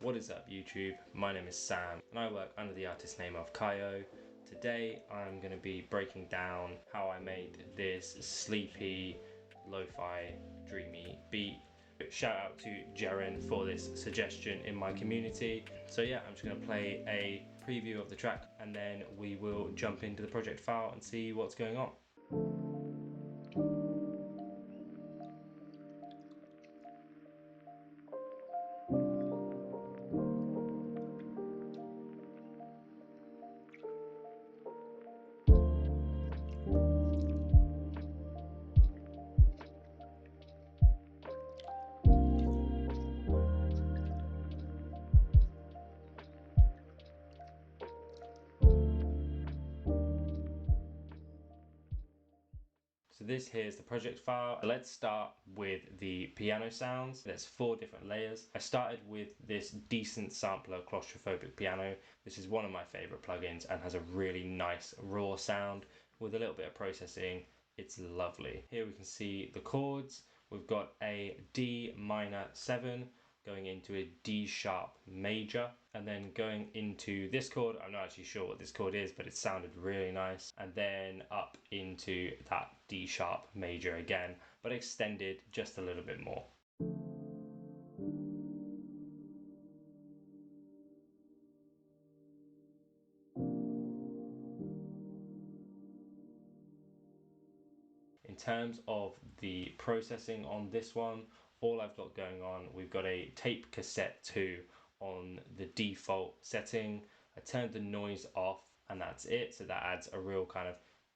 What is up YouTube? My name is Sam and I work under the artist name of Kayo. Today I'm going to be breaking down how I made this sleepy, lo-fi, dreamy beat. Shout out to Jaren for this suggestion in my community. So yeah, I'm just going to play a preview of the track and then we will jump into the project file and see what's going on. So this here is the project file. Let's start with the piano sounds. There's 4 different layers. I started with this decent sampler claustrophobic piano. This is one of my favorite plugins and has a really nice raw sound with a little bit of processing. It's lovely. Here we can see the chords. We've got a D minor 7 going into a D sharp major, and then going into this chord. I'm not actually sure what this chord is, but it sounded really nice, and then up into that D sharp major again, but extended just a little bit more. In terms of the processing on this one, all I've got going on, we've got a tape cassette 2 on the default setting. I turned the noise off and that's it, so that adds a real kind of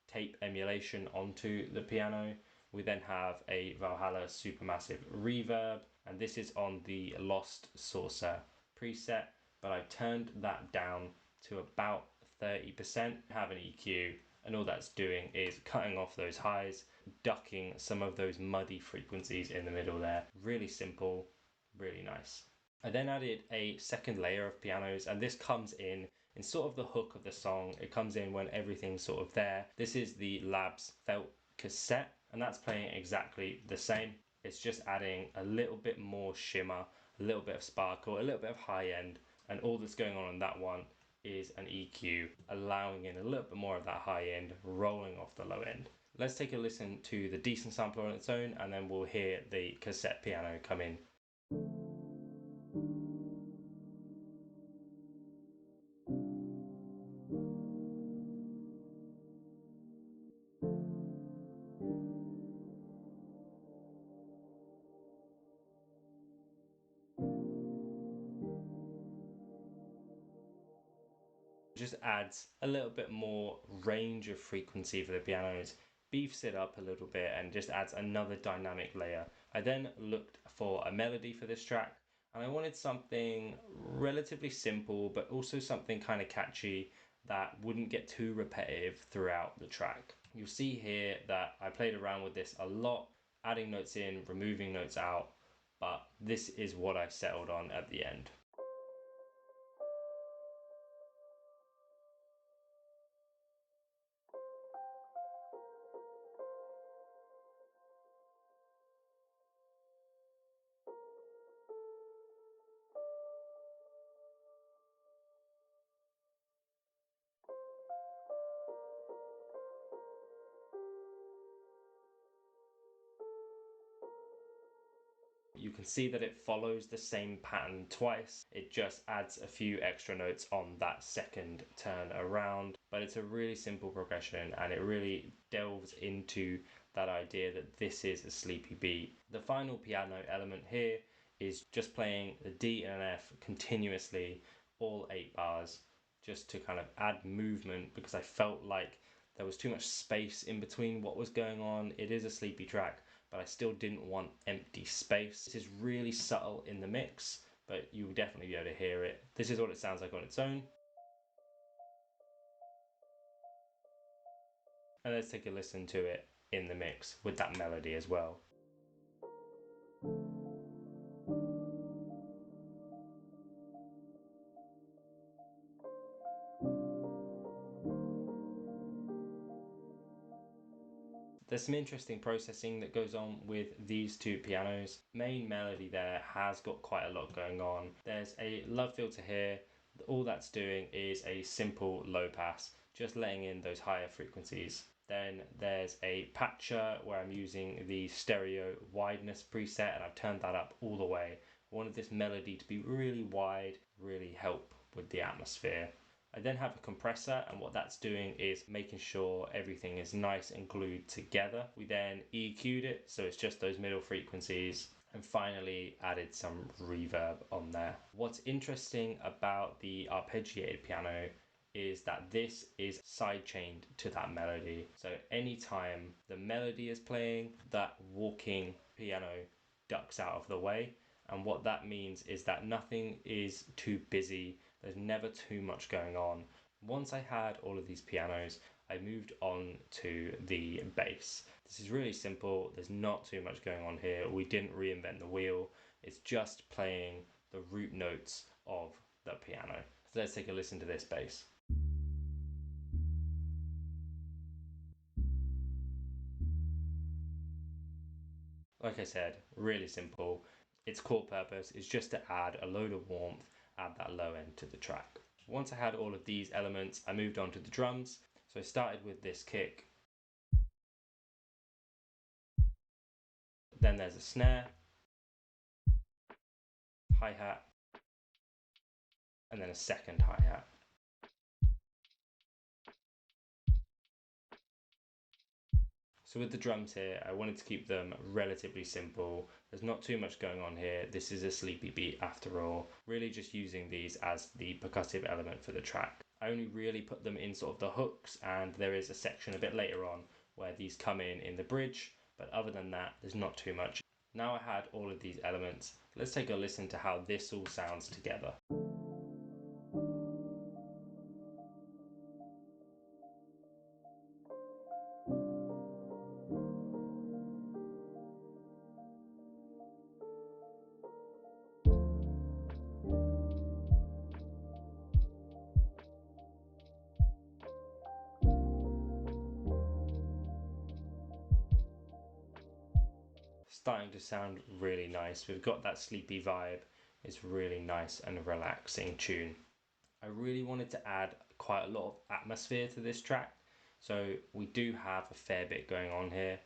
tape emulation onto the piano. We then have a Valhalla Supermassive reverb, and this is on the Lost Saucer preset, but I've turned that down to about 30%. Have an EQ, and all that's doing is cutting off those highs, ducking some of those muddy frequencies in the middle there. Really simple, really nice. I then added a second layer of pianos, and this comes in sort of the hook of the song. It comes in when everything's sort of there. This is the Labs Felt cassette, and that's playing exactly the same. It's just adding a little bit more shimmer, a little bit of sparkle, a little bit of high end, and all that's going on that one is an EQ, allowing in a little bit more of that high end, rolling off the low end. Let's take a listen to the decent sampler on its own, and then we'll hear the cassette piano come in. Just adds a little bit more range of frequency for the pianos, beefs it up a little bit, and just adds another dynamic layer. I then looked for a melody for this track, and I wanted something relatively simple but also something kind of catchy that wouldn't get too repetitive throughout the track. You'll see here that I played around with this a lot, adding notes in, removing notes out, but this is what I settled on at the end. You can see that it follows the same pattern twice. It just adds a few extra notes on that second turn around, but it's a really simple progression and it really delves into that idea that this is a sleepy beat. The final piano element here is just playing the D and an F continuously, all 8 bars, just to kind of add movement, because I felt like there was too much space in between what was going on. It is a sleepy track, but I still didn't want empty space. This is really subtle in the mix, but you'll definitely be able to hear it. This is what it sounds like on its own. And let's take a listen to it in the mix with that melody as well. There's some interesting processing that goes on with these two pianos. Main melody there has got quite a lot going on. There's a love filter here. All that's doing is a simple low pass, just letting in those higher frequencies. Then there's a patcher where I'm using the stereo wideness preset and I've turned that up all the way. I wanted this melody to be really wide, really help with the atmosphere. I then have a compressor, and what that's doing is making sure everything is nice and glued together. We then EQ'd it, so it's just those middle frequencies, and finally added some reverb on there. What's interesting about the arpeggiated piano is that this is sidechained to that melody. So anytime the melody is playing, that walking piano ducks out of the way. And what that means is that nothing is too busy. There's never too much going on. Once I had all of these pianos, I moved on to the bass. This is really simple. There's not too much going on here. We didn't reinvent the wheel. It's just playing the root notes of the piano. So let's take a listen to this bass. Like I said, really simple. Its core purpose is just to add a load of warmth, add that low end to the track. Once I had all of these elements, I moved on to the drums. So I started with this kick. Then there's a snare, hi-hat, and then a second hi-hat. So with the drums here, I wanted to keep them relatively simple. There's not too much going on here. This is a sleepy beat after all. Really just using these as the percussive element for the track. I only really put them in sort of the hooks, and there is a section a bit later on where these come in the bridge. But other than that, there's not too much. Now I had all of these elements, let's take a listen to how this all sounds together. Starting to sound really nice. We've got that sleepy vibe. It's really nice and relaxing tune. I really wanted to add quite a lot of atmosphere to this track, so we do have a fair bit going on here.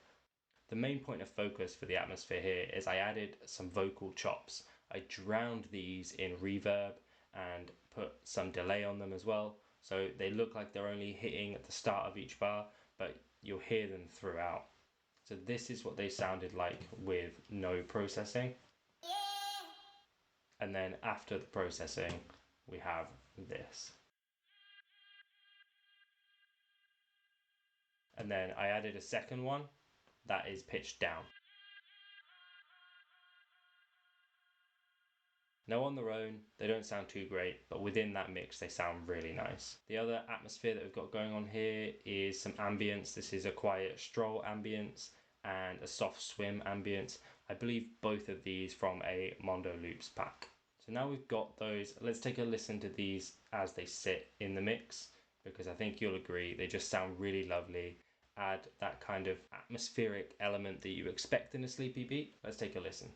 The main point of focus for the atmosphere here is I added some vocal chops. I drowned these in reverb and put some delay on them as well, so they look like they're only hitting at the start of each bar, but you'll hear them throughout. So this is what they sounded like with no processing. And then after the processing, we have this. And then I added a second one that is pitched down. Now on their own, they don't sound too great, but within that mix, they sound really nice. The other atmosphere that we've got going on here is some ambience. This is a quiet stroll ambience and a soft swim ambience. I believe both of these from a Mondo Loops pack. So now we've got those, let's take a listen to these as they sit in the mix, because I think you'll agree they just sound really lovely. Add that kind of atmospheric element that you expect in a sleepy beat. Let's take a listen.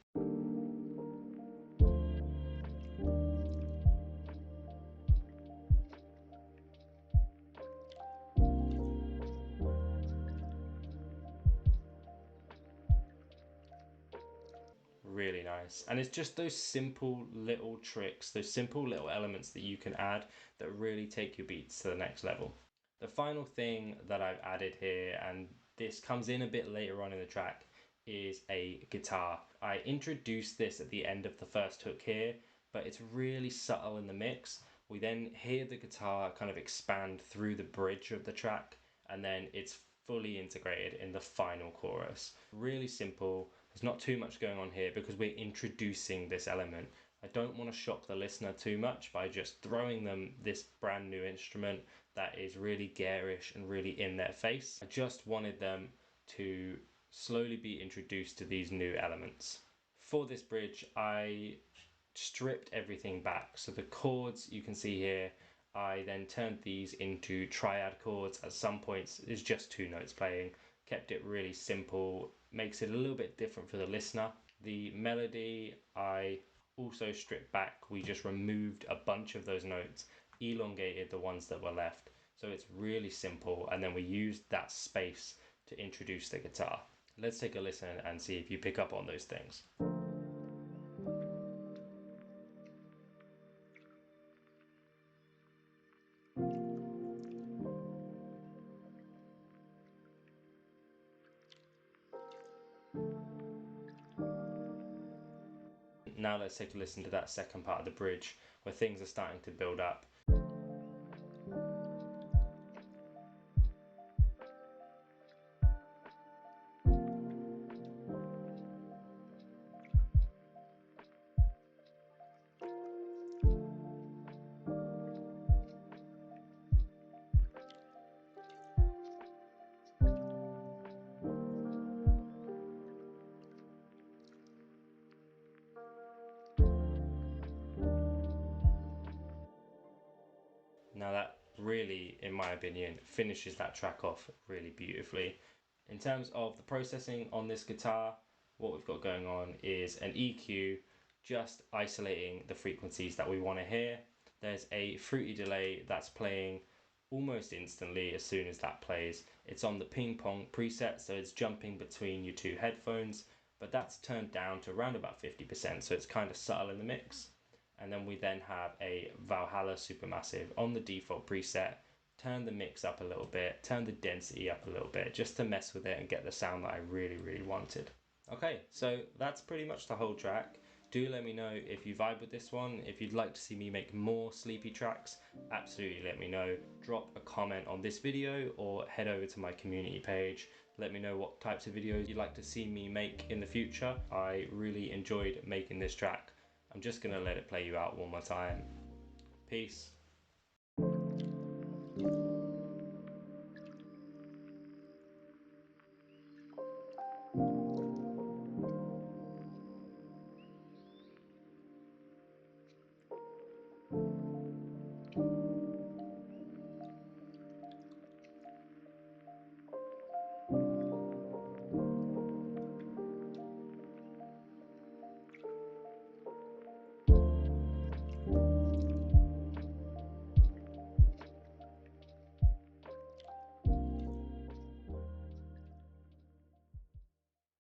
Really nice. And it's just those simple little tricks, those simple little elements that you can add that really take your beats to the next level. The final thing that I've added here, and this comes in a bit later on in the track, is a guitar. I introduced this at the end of the first hook here, but it's really subtle in the mix. We then hear the guitar kind of expand through the bridge of the track, and then it's fully integrated in the final chorus. Really simple. There's not too much going on here because we're introducing this element. I don't want to shock the listener too much by just throwing them this brand new instrument that is really garish and really in their face. I just wanted them to slowly be introduced to these new elements. For this bridge, I stripped everything back. So the chords you can see here, I then turned these into triad chords. At some points, it's just two notes playing. kept it really simple, makes it a little bit different for the listener. The melody I also stripped back. We just removed a bunch of those notes, elongated the ones that were left. So it's really simple, and then we used that space to introduce the guitar. Let's take a listen and see if you pick up on those things. Now let's take a listen to that second part of the bridge where things are starting to build up. Now that really, in my opinion, finishes that track off really beautifully. In terms of the processing on this guitar, what we've got going on is an EQ, just isolating the frequencies that we want to hear. There's a fruity delay that's playing almost instantly as soon as that plays. It's on the ping pong preset, so it's jumping between your two headphones, but that's turned down to around about 50%, so it's kind of subtle in the mix. And then we then have a Valhalla Supermassive on the default preset. Turn the mix up a little bit, turn the density up a little bit, just to mess with it and get the sound that I really, really wanted. Okay, so that's pretty much the whole track. Do let me know if you vibe with this one. If you'd like to see me make more sleepy tracks, absolutely let me know. Drop a comment on this video or head over to my community page. Let me know what types of videos you'd like to see me make in the future. I really enjoyed making this track. I'm just gonna let it play you out one more time. Peace.